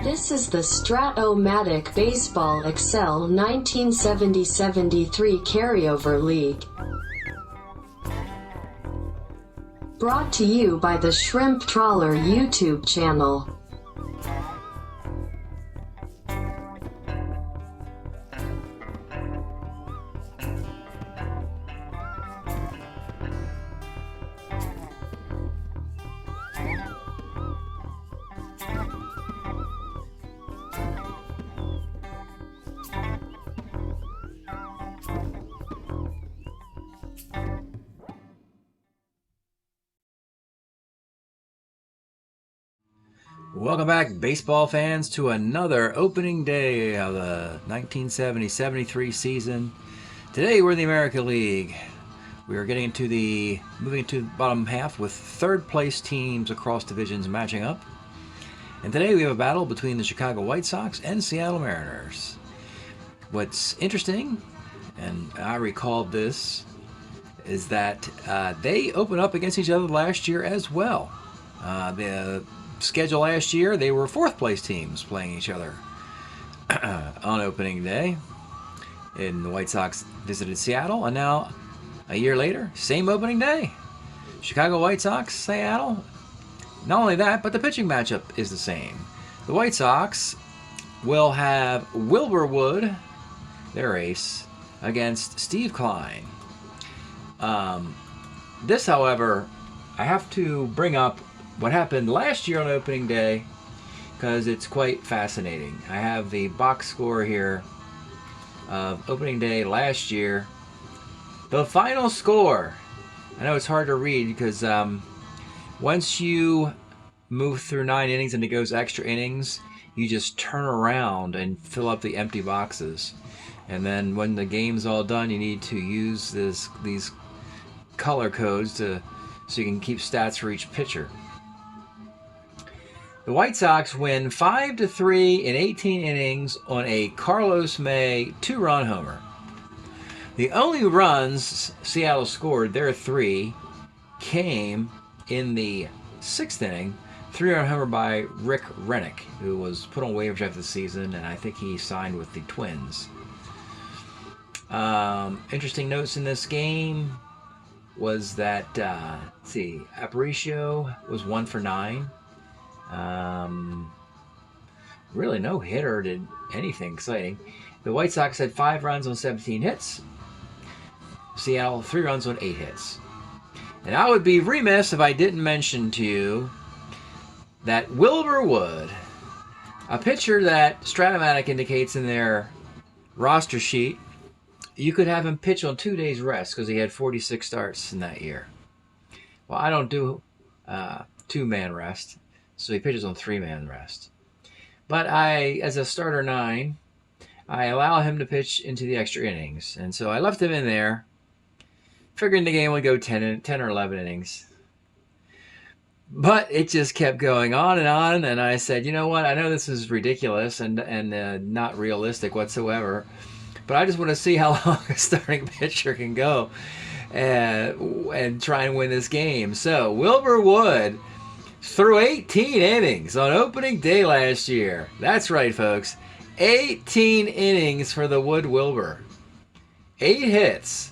This is the Strat-O-Matic Baseball Excel 1970-73 Carryover League. Brought to you by the Shrimp Trawler YouTube channel. Welcome back, baseball fans, to another opening day of the 1970-73 season. Today we're in the American League. We are moving into the bottom half with third place teams across divisions matching up. And today we have a battle between the Chicago White Sox and Seattle Mariners. What's interesting, and I recalled this, is that they opened up against each other last year as well. The schedule last year, they were fourth place teams playing each other on opening day. And the White Sox visited Seattle, and now a year later, same opening day. Chicago White Sox, Seattle. Not only that, but the pitching matchup is the same. The White Sox will have Wilbur Wood, their ace, against Steve Klein. This, however, I have to bring up what happened last year on opening day because it's quite fascinating. I have the box score here of opening day last year. The final score. I know it's hard to read because once you move through 9 innings and it goes extra innings, you just turn around and fill up the empty boxes. And then when the game's all done, you need to use these color codes so you can keep stats for each pitcher. The White Sox win 5-3 in 18 innings on a Carlos May 2-run homer. The only runs Seattle scored, their 3, came in the 6th inning. 3-run homer by Rick Rennick, who was put on waivers after the season, and I think he signed with the Twins. Interesting notes in this game was that, Aparicio was 1 for 9. Really no hitter did anything exciting. The White Sox had 5 runs on 17 hits. Seattle 3 runs on 8 hits. And I would be remiss if I didn't mention to you that Wilbur Wood, a pitcher that Strat-O-Matic indicates in their roster sheet, you could have him pitch on 2 days rest because he had 46 starts in that year. Well, I don't do 2-man rest. So he pitches on 3-man rest. But as a starter 9, I allow him to pitch into the extra innings. And so I left him in there, figuring the game would go 10 or 11 innings. But it just kept going on, and I said, you know what, I know this is ridiculous and not realistic whatsoever, but I just want to see how long a starting pitcher can go and try and win this game. So Wilbur Wood threw 18 innings on opening day last year. That's right, folks. 18 innings for the Wood Wilbur. 8 hits.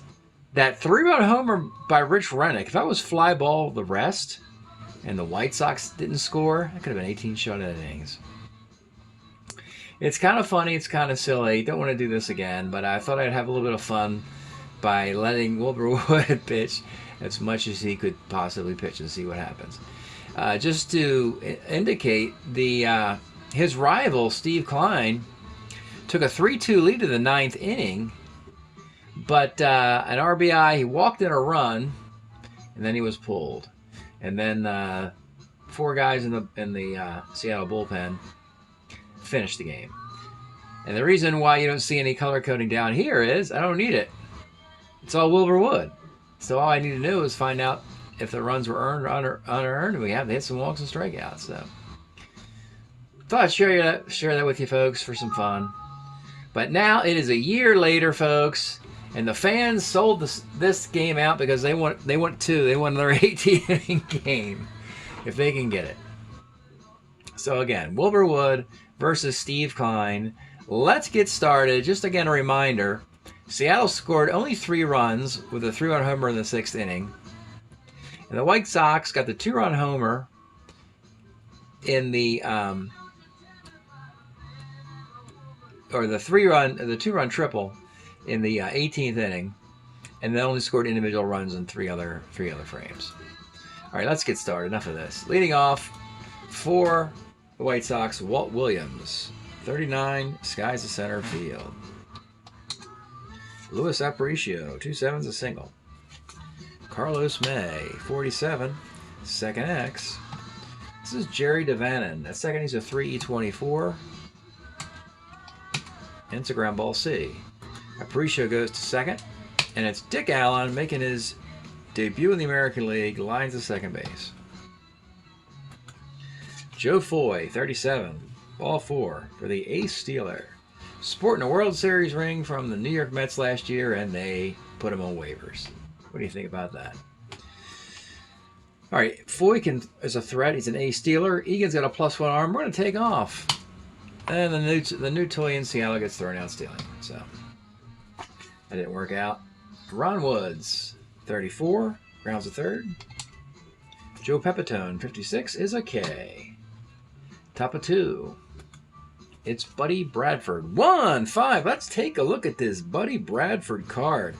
That 3-run homer by Rich Rennick, if that was fly ball the rest and the White Sox didn't score, that could have been 18 shutout innings. It's kind of funny. It's kind of silly. Don't want to do this again, but I thought I'd have a little bit of fun by letting Wilbur Wood pitch as much as he could possibly pitch and see what happens. Just to indicate, his rival, Steve Klein, took a 3-2 lead in the 9th inning, but an RBI, he walked in a run, and then he was pulled. And then 4 guys in the Seattle bullpen finished the game. And the reason why you don't see any color coding down here is I don't need it. It's all Wilbur Wood. So all I need to do is find out if the runs were earned or unearned, and we have to hit some walks and strikeouts. So thought I'd share that with you folks for some fun. But now it is a year later, folks, and the fans sold this game out because they want 2. They want their 18-inning game if they can get it. So again, Wilbur Wood versus Steve Klein. Let's get started. Just again, a reminder, Seattle scored only 3 runs with a 3-run homer in the 6th inning. And the White Sox got the 2-run homer in the or the 2-run triple in the 18th inning, and then only scored individual runs in three other frames. All right, let's get started. Enough of this. Leading off for the White Sox, Walt Williams, 39, skies the center field. Luis Aparicio, 2-7's a single. Carlos May, 47, second X. This is Jerry Devanin. At second, he's a 3E24. It's a ground ball C. Aparicio goes to second, and it's Dick Allen making his debut in the American League, lines to second base. Joe Foy, 37, ball 4 for the Ace Steeler. Sporting a World Series ring from the New York Mets last year, and they put him on waivers. What do you think about that? All right, Foy is a threat. He's an Ace Steeler. Egan's got a +1 arm. We're going to take off. And the new toy in Seattle gets thrown out stealing. So that didn't work out. Ron Woods, 34, grounds to third. Joe Pepitone, 56, is a K. Top of 2. It's Buddy Bradford. 1-5. Let's take a look at this Buddy Bradford card.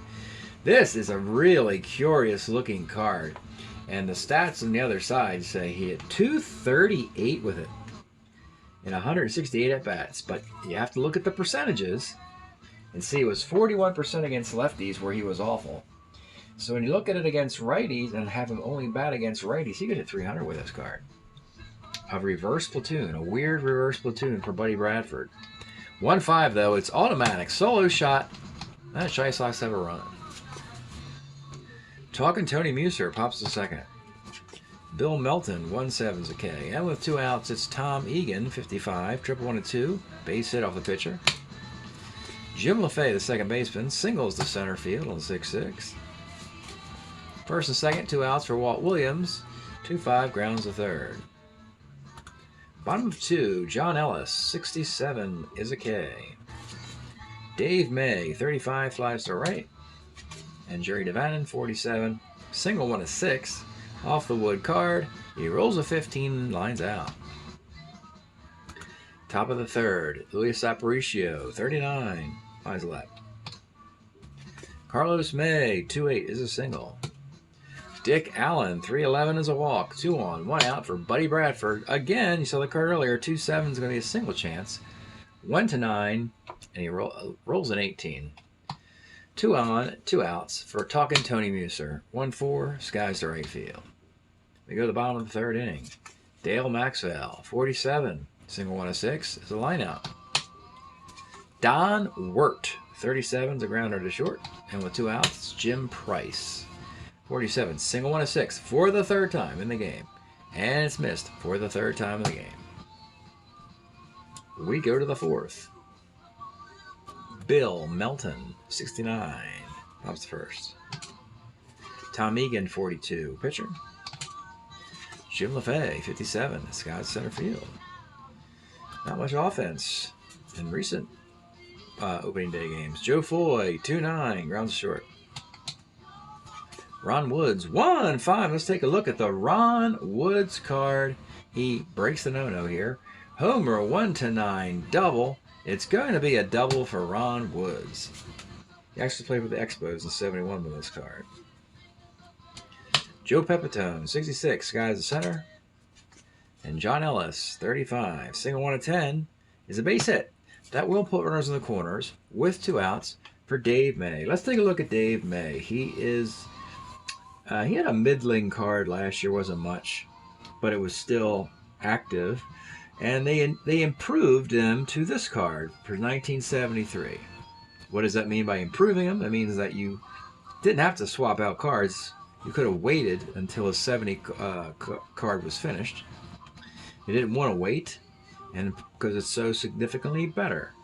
This is a really curious looking card. And the stats on the other side say he hit 238 with it in 168 at-bats. But you have to look at the percentages and see it was 41% against lefties where he was awful. So when you look at it against righties and have him only bat against righties, he could hit 300 with this card. A reverse platoon, a weird reverse platoon for Buddy Bradford. 1-5 though, it's automatic. Solo shot. That Shy Sox have a run. Talking Tony Muser pops to second. Bill Melton, 1-7's a K. And with 2 outs, it's Tom Egan, 55, 1-1-2, base hit off the pitcher. Jim LaFay, the second baseman, singles to center field on 6-6. First and second, 2 outs for Walt Williams, 2-5, grounds to third. Bottom of 2, John Ellis, 67, is a K. Dave May, 35, flies to right. And Jerry Devanin, 47, single 1-6, off the wood card. He rolls a 15, lines out. Top of the third, Luis Aparicio, 39, flies left. Carlos May, 2-8, is a single. Dick Allen, 3-11 is a walk. 2 on, 1 out for Buddy Bradford. Again, you saw the card earlier, 2-7 is going to be a single chance. 1-9, and he rolls an 18. 2 on, 2 outs for Talking Tony Muser. 1-4, skies to right field. We go to the bottom of the third inning. Dale Maxwell, 47, single 1-6 is a lineout. Don Wirt, 37 is a grounder to short. And with 2 outs, it's Jim Price, 47, single 1-6 for the third time in the game. And it's missed for the third time in the game. We go to the fourth. Bill Melton, 69, pops first. Tom Egan, 42, pitcher. Jim LaFay, 57, skies center field. Not much offense in recent opening day games. Joe Foy, 2-9, grounds short. Ron Woods, 1-5. Let's take a look at the Ron Woods card. He breaks the no-no here. Homer, 1-9, double. It's going to be a double for Ron Woods. He actually played with the Expos in 71 with this card. Joe Pepitone, 66, skies the center. And John Ellis, 35, single 1-10, is a base hit. That will put runners in the corners with 2 outs for Dave May. Let's take a look at Dave May. He had a middling card last year, wasn't much, but it was still active. And they improved him to this card for 1973. What does that mean by improving him? That means that you didn't have to swap out cards. You could have waited until a 70 card was finished. You didn't want to wait, and because it's so significantly better.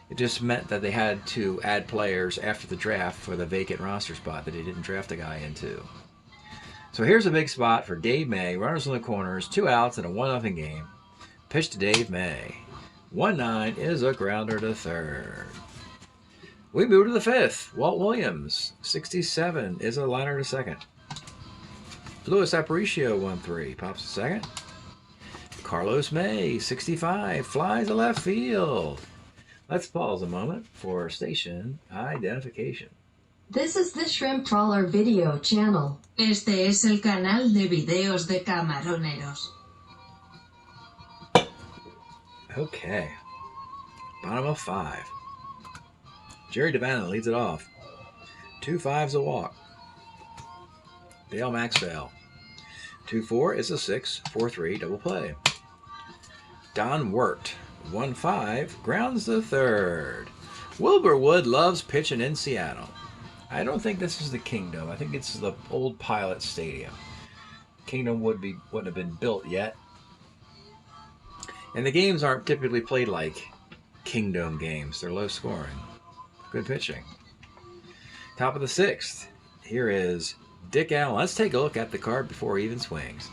It just meant that they had to add players after the draft for the vacant roster spot that they didn't draft a guy into. So here's a big spot for Dave May. Runners in the corners, 2 outs in a 1-0 game. Pitch to Dave May. 1-9 is a grounder to third. We move to the fifth. Walt Williams, 67, is a liner to second. Luis Aparicio, 1-3, pops to second. Carlos May, 65, flies to left field. Let's pause a moment for station identification. This is the Shrimp Trawler video channel. Este es el canal de videos de camaroneros. Okay. Bottom of 5. Jerry Devana leads it off. 2-5's a walk. Dale Maxwell. 2-4 is a 6, 4-3 double play. Don Wirt. 1-5 grounds the third. Wilbur Wood loves pitching in Seattle. I don't think this is the Kingdom. I think it's the old Pilot Stadium. Kingdom wouldn't have been built yet. And the games aren't typically played like Kingdom games. They're low scoring. Good pitching. Top of the sixth. Here is Dick Allen. Let's take a look at the card before he even swings.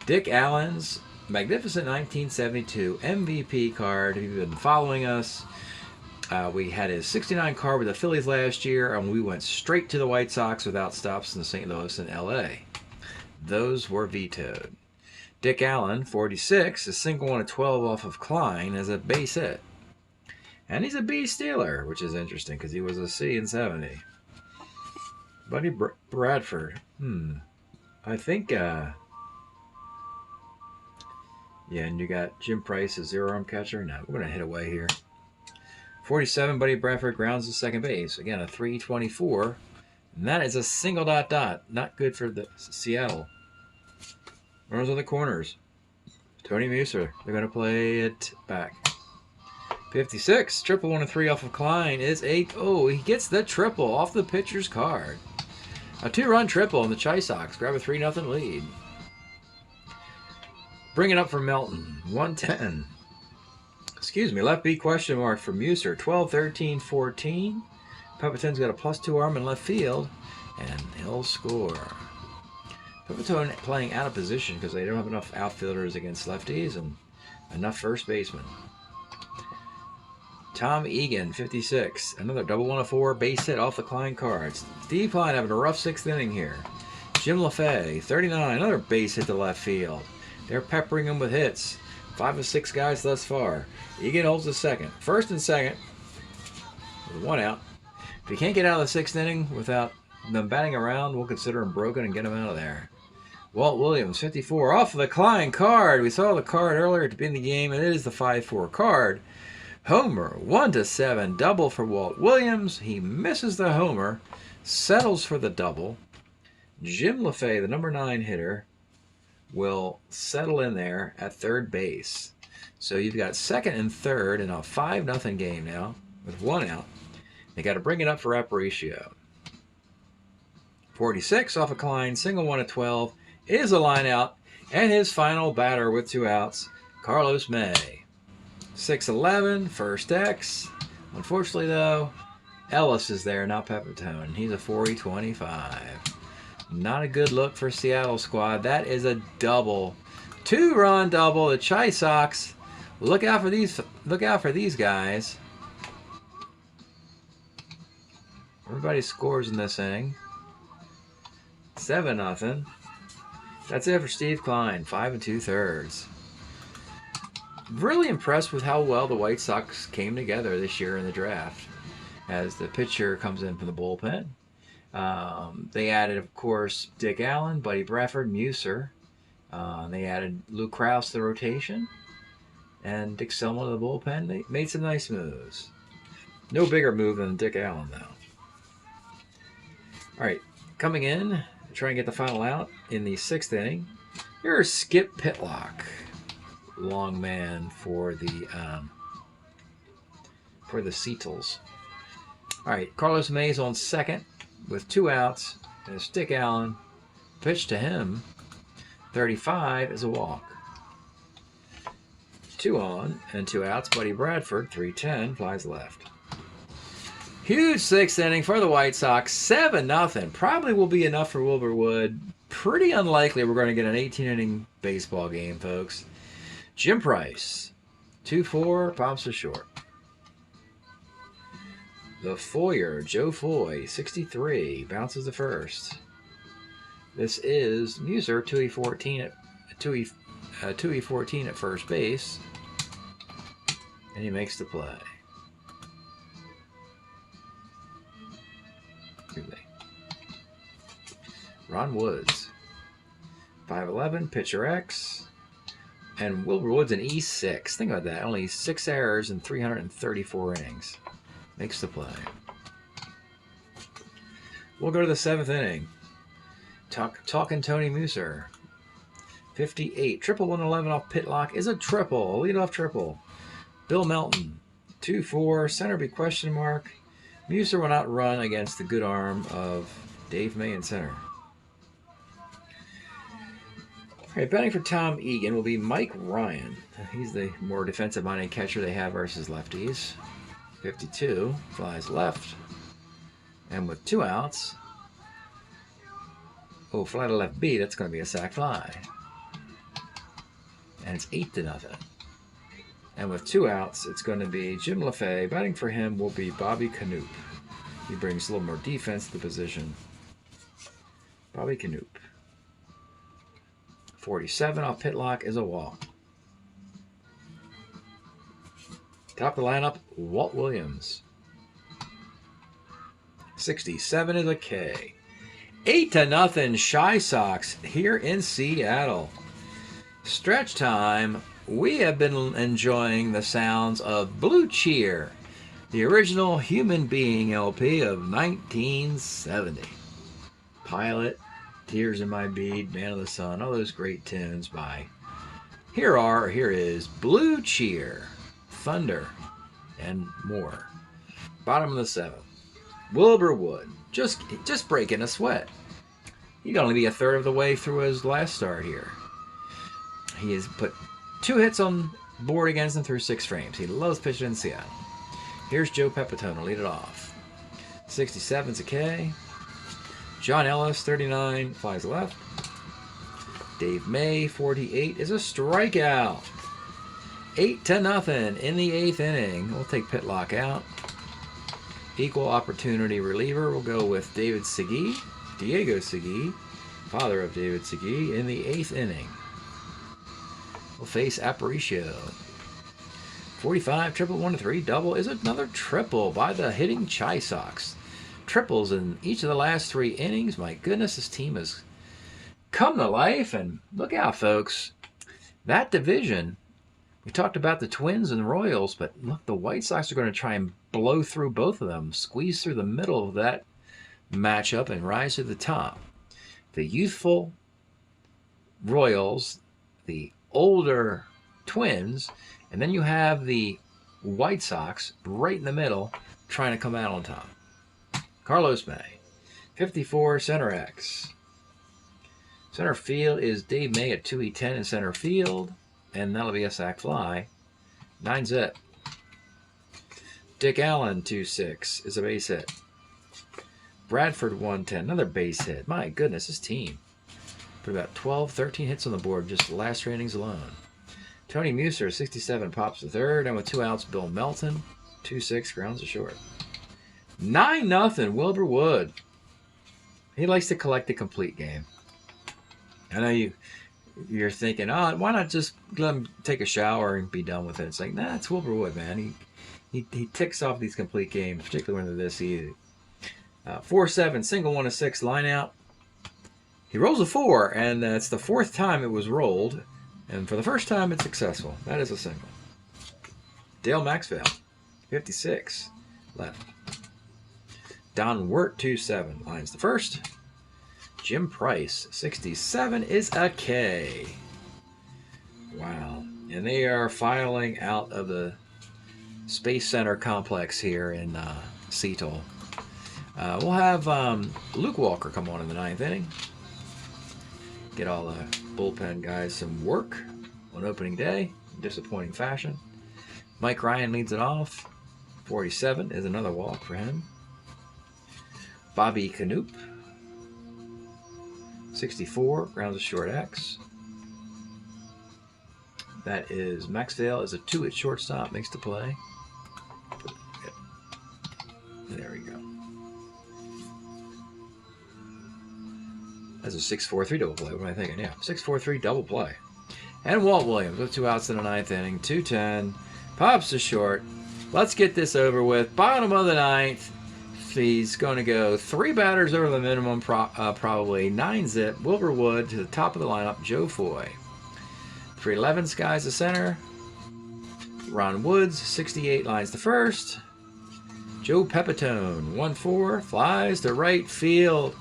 Dick Allen's magnificent 1972 MVP card. If you've been following us, we had his 69 card with the Phillies last year, and we went straight to the White Sox without stops in St. Louis and LA. Those were vetoed. Dick Allen, 46, is single 1 of 12 off of Klein as a base hit. And he's a B stealer, which is interesting because he was a C in 70. Buddy Bradford. I think, yeah, and you got Jim Price, a zero-arm catcher. No, we're going to hit away here. 47, Buddy Bradford grounds to second base. Again, a 324. And that is a single ... Not good for the Seattle. Runners on the corners. Tony Muser. They're going to play it back. 56. Triple 1 of 3 off of Klein is 8. Oh, he gets the triple off the pitcher's card. A 2-run triple on the Chi Sox. Grab a 3-0 lead. Bring it up for Melton. 110. Excuse me. Left B question mark for Muser. 12, 13, 14. Pepitone got a +2 arm in left field. And he'll score. Pepitone playing out of position because they don't have enough outfielders against lefties and enough first basemen. Tom Egan, 56. Another double 1 of 4 base hit off the Klein cards. Steve Klein having a rough 6th inning here. Jim LaFay, 39. Another base hit to left field. They're peppering him with hits. 5 of 6 guys thus far. Egan holds the second. First and second with 1 out. If he can't get out of the 6th inning without them batting around, we'll consider him broken and get him out of there. Walt Williams, 54. Off of the Klein card. We saw the card earlier to be in the game, and it is the 5-4 card. Homer, 1-7, double for Walt Williams. He misses the homer, settles for the double. Jim LaFay, the number 9 hitter, will settle in there at third base. So you've got second and third in a 5-0 game now with 1 out. They got to bring it up for Aparicio. 46 off of Klein, single 1 of 12 is a line out, and his final batter with 2 outs, Carlos May. 6-11, first X. Unfortunately, though, Ellis is there, not Pepitone. He's a 4-25. Not a good look for Seattle squad. That is a double. 2-run double. The Chi Sox. Look out for these guys. Everybody scores in this inning. 7-0. That's it for Steve Klein. 5 2/3. Really impressed with how well the White Sox came together this year in the draft as the pitcher comes in from the bullpen. They added, of course, Dick Allen, Buddy Bradford, Muser. They added Lou Krause to the rotation and Dick Selma to the bullpen. They made some nice moves. No bigger move than Dick Allen, though. All right, coming in to try and get the final out in the 6th inning. Here's Skip Pitlock. Long man for the Seatles. All right, Carlos Mays on second with 2 outs. And Dick Allen pitch to him. 35 is a walk. 2 on and 2 outs. Buddy Bradford, 3-10, flies left. Huge 6th inning for the White Sox. 7-0. Probably will be enough for Wilbur Wood. Pretty unlikely we're going to get an 18-inning baseball game, folks. Jim Price, 2-4, pops to short. The Foyer, Joe Foy, 63, bounces to first. This is Muser, 2E14 at 2E14 at first base, and he makes the play. Ron Woods, 5'11", pitcher X, and Wilbur Woods an E6. Think about that, only 6 errors in 334 innings. Makes the play. We'll go to the 7th inning. Talking Tony Muser, 58. Triple 111 off Pitlock is a triple, a leadoff triple. Bill Melton, 2-4, center be question mark. Muser will not run against the good arm of Dave May in center. All right, batting for Tom Egan will be Mike Ryan. He's the more defensive-minded catcher they have versus lefties. 52, flies left. And with 2 outs, fly to left B, that's going to be a sac fly. And it's 8-0. And with 2 outs, it's going to be Jim LaFay. Batting for him will be Bobby Canoop. He brings a little more defense to the position. Bobby Canoop. 47 off Pitlock is a walk. Top of the lineup, Walt Williams. 67 is a K. 8-0 Shy Sox here in Seattle. Stretch time. We have been enjoying the sounds of Blue Cheer, the original Human Being LP of 1970. Pilot, Tears in My Bead, Man of the Sun, all those great tunes by. Here is Blue Cheer, Thunder, and more. Bottom of the 7th. Wilbur Wood, just breaking a sweat. He'd only be a third of the way through his last start here. He has put 2 hits on board against him through 6 frames. He loves pitching in Seattle. Here's Joe Pepitone to lead it off. 67's a K. John Ellis, 39, flies left. Dave May, 48, is a strikeout. 8-0 in the 8th inning. We'll take Pitlock out. Equal opportunity reliever. We'll go with Diego Segui, father of David Segui, in the 8th inning. We'll face Aparicio. 45, triple 1-3, double is another triple by the hitting Chi Sox. Triples in each of the last 3 innings. My goodness, this team has come to life. And look out, folks. That division, we talked about the Twins and the Royals, but look, the White Sox are going to try and blow through both of them, squeeze through the middle of that matchup and rise to the top. The youthful Royals, the older Twins, and then you have the White Sox right in the middle trying to come out on top. Carlos May, 54, center X. Center field is Dave May at 2E10 in center field, and that'll be a sac fly. 9-zip. Dick Allen, 2-6, is a base hit. Bradford, 110, another base hit. My goodness, this team put about 12, 13 hits on the board just the last 3 innings alone. Tony Muser, 67, pops to third, and with 2 outs, Bill Melton, 2-6, grounds to short. 9-0 Wilbur Wood. He likes to collect the complete game. I know you're thinking, why not just let him take a shower and be done with it? It's like, nah, it's Wilbur Wood, man. He ticks off these complete games, particularly when they're this easy. 4-7, single 1-6 line out. He rolls a 4, and it's the 4th time it was rolled. And for the first time, it's successful. That is a single. Dale Maxwell, 56, left. Don Wirt, 2-7, lines the first. Jim Price, 67, is a K. Wow. And they are filing out of the Space Center complex here in Seattle. We'll have Luke Walker come on in the 9th inning. Get all the bullpen guys some work on opening day. Disappointing fashion. Mike Ryan leads it off. 47 is another walk for him. Bobby Canoop, 64, grounds a short X. That is Maxdale is a 2-hit shortstop, makes the play. Yep. There we go. That's a 6-4-3 double play. What am I thinking? Yeah, 6-4-3 double play. And Walt Williams with 2 outs in the 9th inning. 2-10. Pops to short. Let's get this over with. Bottom of the 9th. He's going to go 3 batters over the minimum, probably 9-zip. Wilbur Wood to the top of the lineup. Joe Foy. 311 skies to center. Ron Woods, 68, lines to first. Joe Pepitone, 1-4, flies to right field.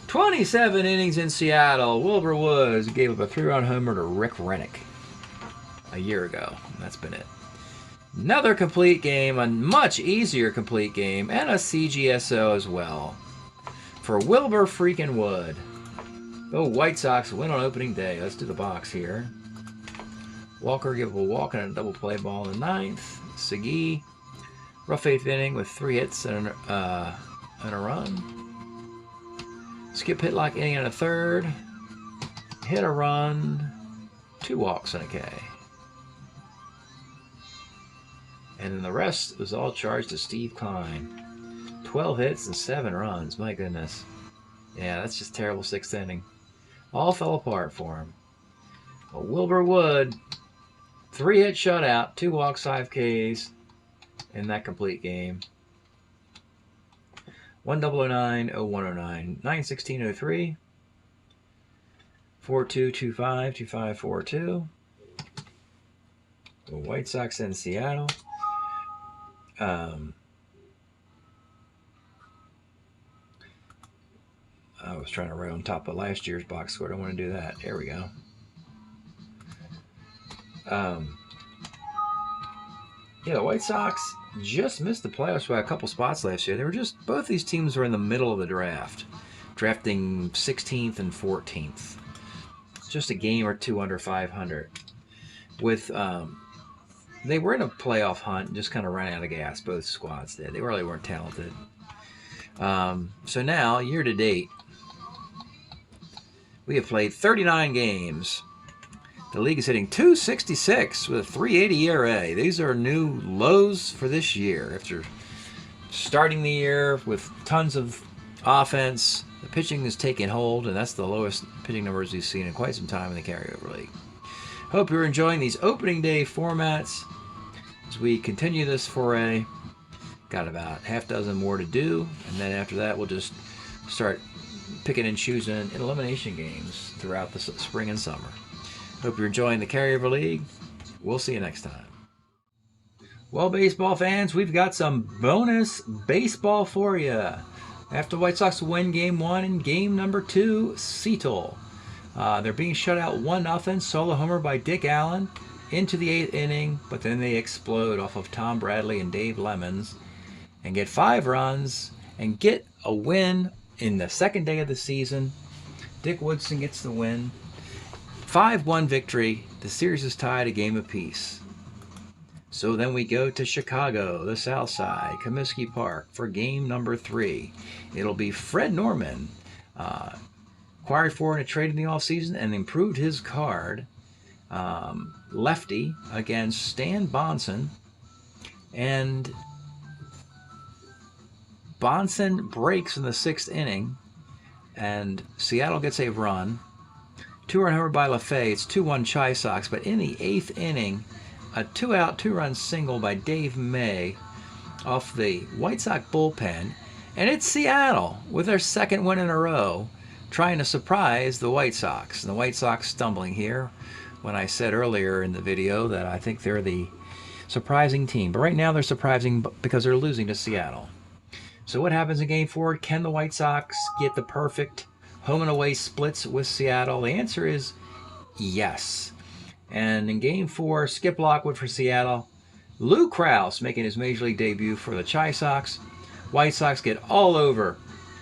27 innings in Seattle. Wilbur Woods gave up a 3-run homer to Rick Rennick a year ago. That's been it. Another complete game, a much easier complete game, and a CGSO as well for Wilbur freaking Wood. The White Sox win on opening day. Let's do the box here. Walker give up a walk and a double play ball in the 9th. Segui, rough 8th inning with 3 hits and a run. Skip Hitlock inning in a 3rd. Hit a run. 2 walks and a K. And then the rest was all charged to Steve Klein. 12 hits and 7 runs. My goodness. Yeah, that's just terrible 6th inning. All fell apart for him. But Wilbur Wood, 3-hit shutout, 2 walks, 5 Ks in that complete game. 1-009, 0-109, 9-16-03, 4-2-25, 2-5-4-2. The White Sox in Seattle. I was trying to write on top of last year's box score. I don't want to do that. There we go. Yeah, the White Sox just missed the playoffs by a couple spots last year. They were just, both these teams were in the middle of the draft, drafting 16th and 14th. Just a game or 2 under 500. With they were in a playoff hunt and just kind of ran out of gas. Both squads did. They really weren't talented. So now, year to date, we have played 39 games. The league is hitting .266 with a .380 ERA. These are new lows for this year. After starting the year with tons of offense, the pitching is taking hold, and that's the lowest pitching numbers we've seen in quite some time in the carryover league. Hope you're enjoying these opening day formats as we continue this foray. Got about half dozen more to do, and then after that we'll just start picking and choosing elimination games throughout the spring and summer. Hope you're enjoying the carryover league. We'll see you next time. Well, baseball fans, we've got some bonus baseball for you. After the White Sox win Game 1 and Game number 2, Seattle. They're being shut out 1-0, solo homer by Dick Allen into the 8th inning, but then they explode off of Tom Bradley and Dave Lemons and get 5 runs and get a win in the second day of the season. Dick Woodson gets the win. 5-1 victory. The series is tied a game apiece. So then we go to Chicago, the South Side, Comiskey Park for Game number 3. It'll be Fred Norman, acquired for in a trade in the offseason and improved his card. Lefty against Stan Bonson. And Bonson breaks in the 6th inning, and Seattle gets a run. 2-run homer by LaFay. It's 2-1 Chi Sox, but in the 8th inning, a 2-out, 2-run single by Dave May off the White Sox bullpen, and it's Seattle with their 2nd win in a row, trying to surprise the White Sox. And the White Sox stumbling here when I said earlier in the video that I think they're the surprising team. But right now they're surprising because they're losing to Seattle. So what happens in Game 4? Can the White Sox get the perfect home and away splits with Seattle? The answer is yes. And in Game 4, Skip Lockwood for Seattle. Lou Krause making his Major League debut for the Chi Sox. White Sox get all over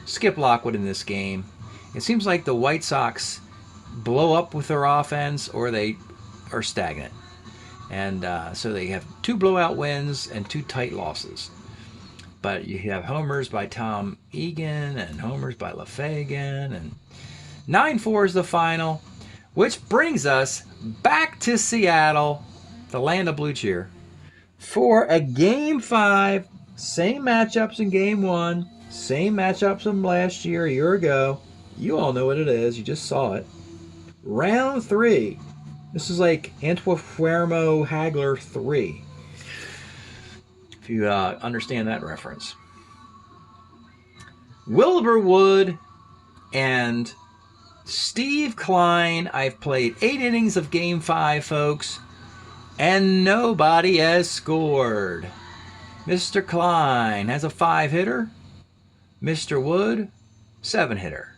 Skip Lockwood in this game. It seems like the White Sox blow up with their offense or they are stagnant. And so they have 2 blowout wins and 2 tight losses. But you have homers by Tom Egan and homers by LaFagan. And 9-4 is the final, which brings us back to Seattle the land of blue cheer, for a Game 5. Same matchups in Game 1. Same matchups from last year, a year ago. You all know what it is. You just saw it. Round 3. This is like Antuofermo Hagler 3. If you understand that reference. Wilbur Wood and Steve Klein. I've played 8 innings of Game 5, folks, and nobody has scored. Mr. Klein has a 5-hitter. Mr. Wood, 7-hitter.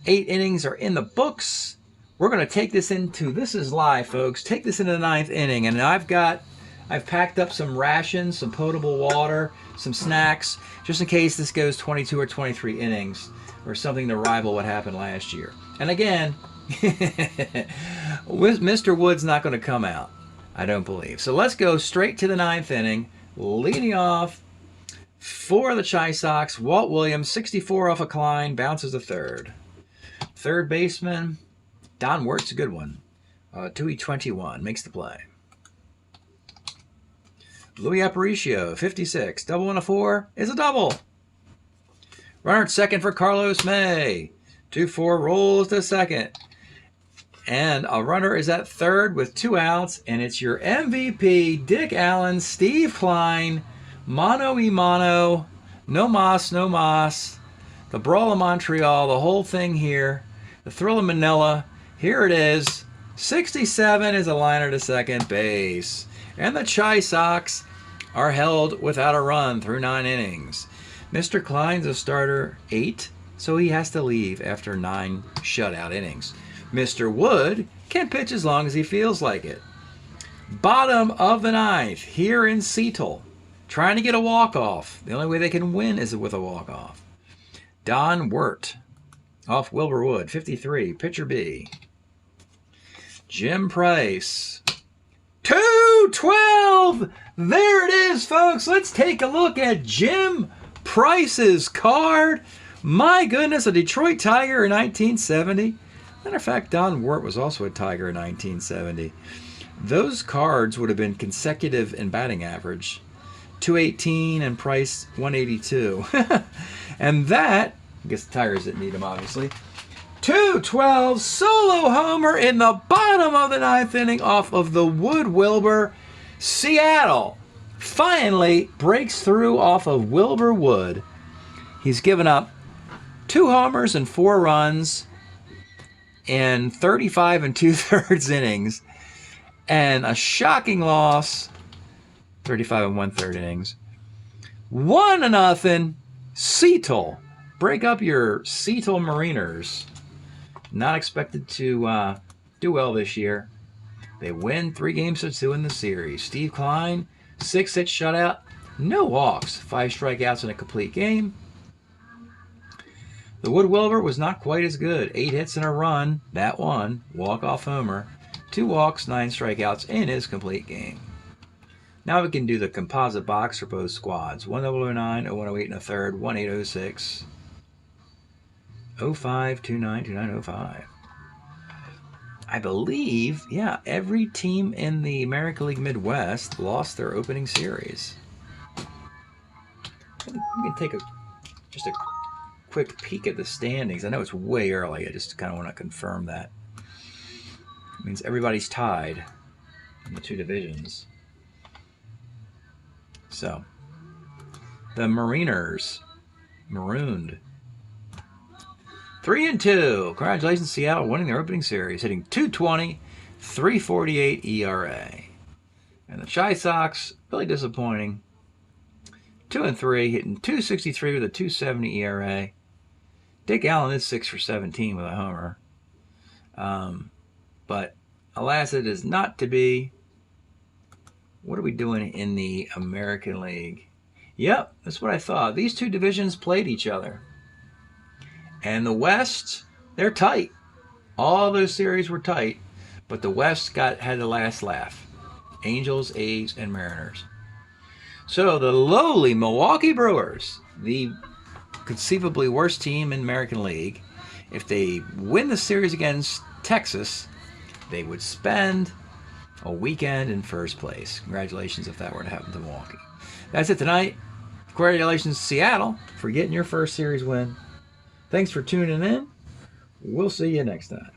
8 innings are in the books. We're going to take this into, this is live, folks, take this into the 9th inning. And I've packed up some rations, some potable water, some snacks, just in case this goes 22 or 23 innings or something to rival what happened last year. And again, Mr. Wood's not going to come out, I don't believe. So let's go straight to the 9th inning. Leading off for the Chi Sox, Walt Williams, 64 off a Klein, bounces to third. Third baseman, Don Wirt's a good one. 2E21, makes the play. Louis Aparicio, 56, double and a 4 is a double. Runner at second for Carlos May. 2-4 rolls to second. And a runner is at third with 2 outs, and it's your MVP, Dick Allen, Steve Klein, mano y mano, no mas, no mas, the Brawl of Montreal, the whole thing here, the Thrill of Manila, here it is, 67 is a liner to second base, and the Chi Sox are held without a run through 9 innings. Mr. Klein's a starter 8, so he has to leave after 9 shutout innings. Mr. Wood can pitch as long as he feels like it. Bottom of the 9th, here in Seattle, trying to get a walk-off. The only way they can win is with a walk-off. Don Wirt off Wilbur Wood, 53, pitcher B. Jim Price, 212. There it is, folks. Let's take a look at Jim Price's card. My goodness, a Detroit Tiger in 1970. Matter of fact, Don Wirt was also a Tiger in 1970. Those cards would have been consecutive in batting average. 218 and Price 182. And that, I guess the Tigers didn't need him, obviously. 212 solo homer in the bottom of the 9th inning off of the Wood Wilbur. Seattle finally breaks through off of Wilbur Wood. He's given up 2 homers and 4 runs in 35 2/3 innings, and a shocking loss, 35 1/3 innings. 1-0, Seattle. Break up your Seattle Mariners. Not expected to do well this year. They win 3-2 in the series. Steve Klein, 6-hit shutout, no walks, 5 strikeouts in a complete game. The Wood Wilbur was not quite as good. 8 hits and a run, that one, walk-off homer. 2 walks, 9 strikeouts in his complete game. Now we can do the composite box for both squads. 1009, 0108 and a third, 1806, 05, 29, 2905. I believe, yeah, every team in the American League Midwest lost their opening series. We can take just a quick peek at the standings. I know it's way early. I just kind of want to confirm that. It means everybody's tied in the 2 divisions. So, the Mariners, marooned. 3-2. Congratulations, Seattle, winning their opening series, hitting .220, 3.48 ERA. And the Chi Sox, really disappointing. 2-3, hitting .263 with a 2.70 ERA. Dick Allen is 6 for 17 with a homer. But alas, it is not to be. What are we doing in the American League? Yep, that's what I thought. These 2 divisions played each other. And the West, they're tight. All those series were tight, but the West had the last laugh. Angels, A's, and Mariners. So the lowly Milwaukee Brewers, the conceivably worst team in American League, if they win the series against Texas, they would spend a weekend in first place. Congratulations if that were to happen to Milwaukee. That's it tonight. Congratulations to Seattle for getting your first series win. Thanks for tuning in. We'll see you next time.